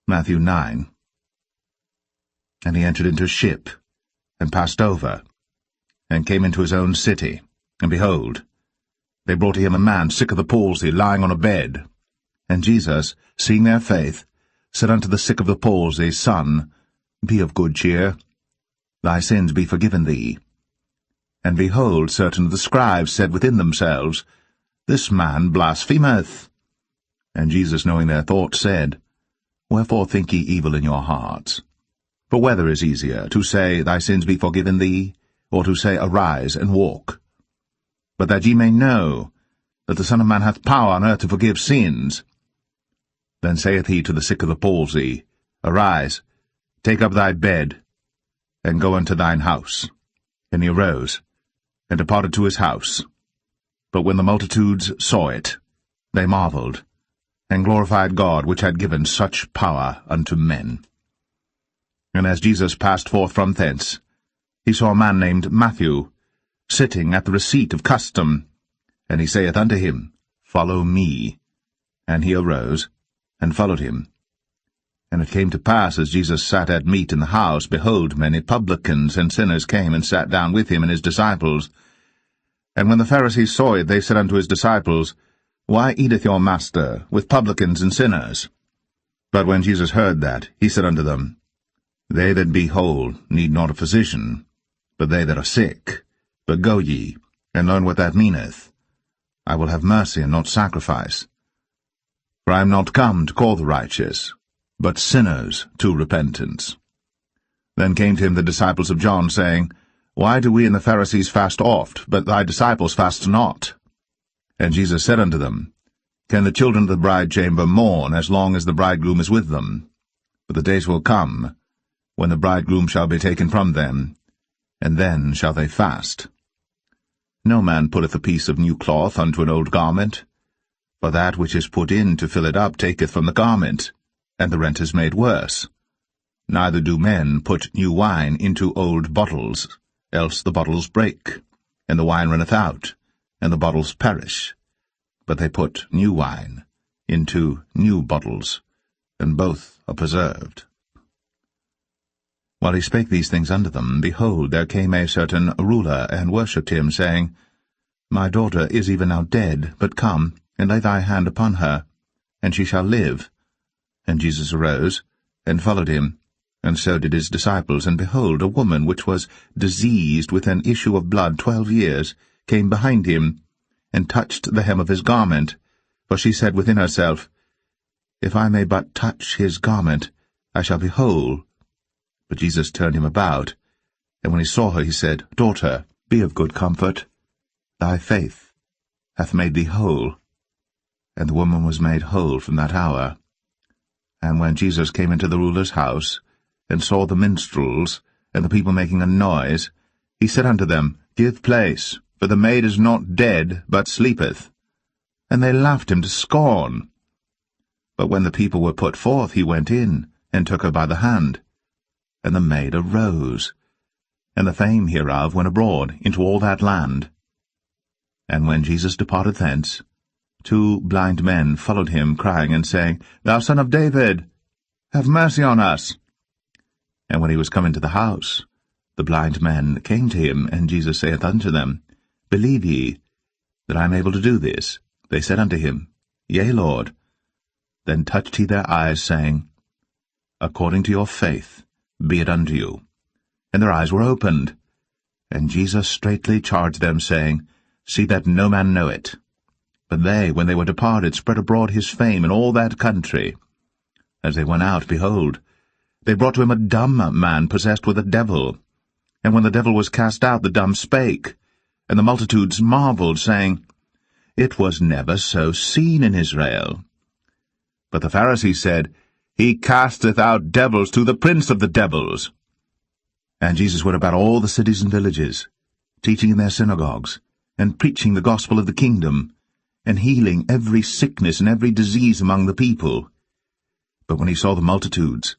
Matthew 9. And he entered into a ship, and passed over, and came into his own city. And behold, they brought to him a man sick of the palsy, lying on a bed. And Jesus, seeing their faith, said unto the sick of the palsy, Son, be of good cheer, thy sins be forgiven thee. And behold, certain of the scribes said within themselves, This man blasphemeth. And Jesus, knowing their thoughts, said, Wherefore think ye evil in your hearts? For whether is easier, to say, Thy sins be forgiven thee, or to say, Arise and walk? But that ye may know that the Son of Man hath power on earth to forgive sins. Then saith he to the sick of the palsy, Arise, take up thy bed, and go unto thine house. And he arose, and departed to his house. But when the multitudes saw it, they marveled, and glorified God, which had given such power unto men. And as Jesus passed forth from thence, he saw a man named Matthew, sitting at the receipt of custom. And he saith unto him, Follow me. And he arose, and followed him. And it came to pass, as Jesus sat at meat in the house, behold, many publicans and sinners came and sat down with him and his disciples. And when the Pharisees saw it, they said unto his disciples, Why eateth your master with publicans and sinners? But when Jesus heard that, he said unto them, They that be whole need not a physician, but they that are sick. But go ye, and learn what that meaneth. I will have mercy and not sacrifice. For I am not come to call the righteous, but sinners to repentance. Then came to him the disciples of John, saying, Why do we and the Pharisees fast oft, but thy disciples fast not? And Jesus said unto them, Can the children of the bridechamber mourn as long as the bridegroom is with them? But the days will come, when the bridegroom shall be taken from them, and then shall they fast. No man putteth a piece of new cloth unto an old garment, for that which is put in to fill it up taketh from the garment, and the rent is made worse. Neither do men put new wine into old bottles, else the bottles break, and the wine runneth out, and the bottles perish. But they put new wine into new bottles, and both are preserved. While he spake these things unto them, behold, there came a certain ruler, and worshipped him, saying, My daughter is even now dead, but come, and lay thy hand upon her, and she shall live. And Jesus arose, and followed him, and so did his disciples. And behold, a woman which was diseased with an issue of blood 12 years came behind him, and touched the hem of his garment. For she said within herself, If I may but touch his garment, I shall be whole. But Jesus turned him about, and when he saw her, he said, Daughter, be of good comfort. Thy faith hath made thee whole. And the woman was made whole from that hour. And when Jesus came into the ruler's house, and saw the minstrels, and the people making a noise, he said unto them, Give place, for the maid is not dead, but sleepeth. And they laughed him to scorn. But when the people were put forth, he went in, and took her by the hand. And the maid arose, and the fame hereof went abroad into all that land. And when Jesus departed thence, 2 blind men followed him, crying and saying, Thou Son of David, have mercy on us. And when he was come into the house, the blind men came to him, and Jesus saith unto them, Believe ye that I am able to do this? They said unto him, Yea, Lord. Then touched he their eyes, saying, According to your faith be it unto you. And their eyes were opened. And Jesus straitly charged them, saying, See that no man know it. But they, when they were departed, spread abroad his fame in all that country. As they went out, behold, they brought to him a dumb man possessed with a devil. And when the devil was cast out, the dumb spake. And the multitudes marveled, saying, It was never so seen in Israel. But the Pharisees said, He casteth out devils through the prince of the devils. And Jesus went about all the cities and villages, teaching in their synagogues, and preaching the gospel of the kingdom, and healing every sickness and every disease among the people. But when he saw the multitudes,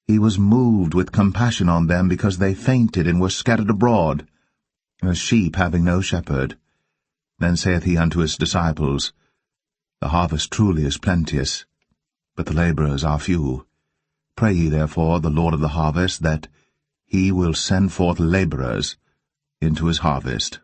he was moved with compassion on them, because they fainted and were scattered abroad, as sheep having no shepherd. Then saith he unto his disciples, The harvest truly is plenteous, but the labourers are few. Pray ye therefore the Lord of the harvest, that he will send forth labourers into his harvest.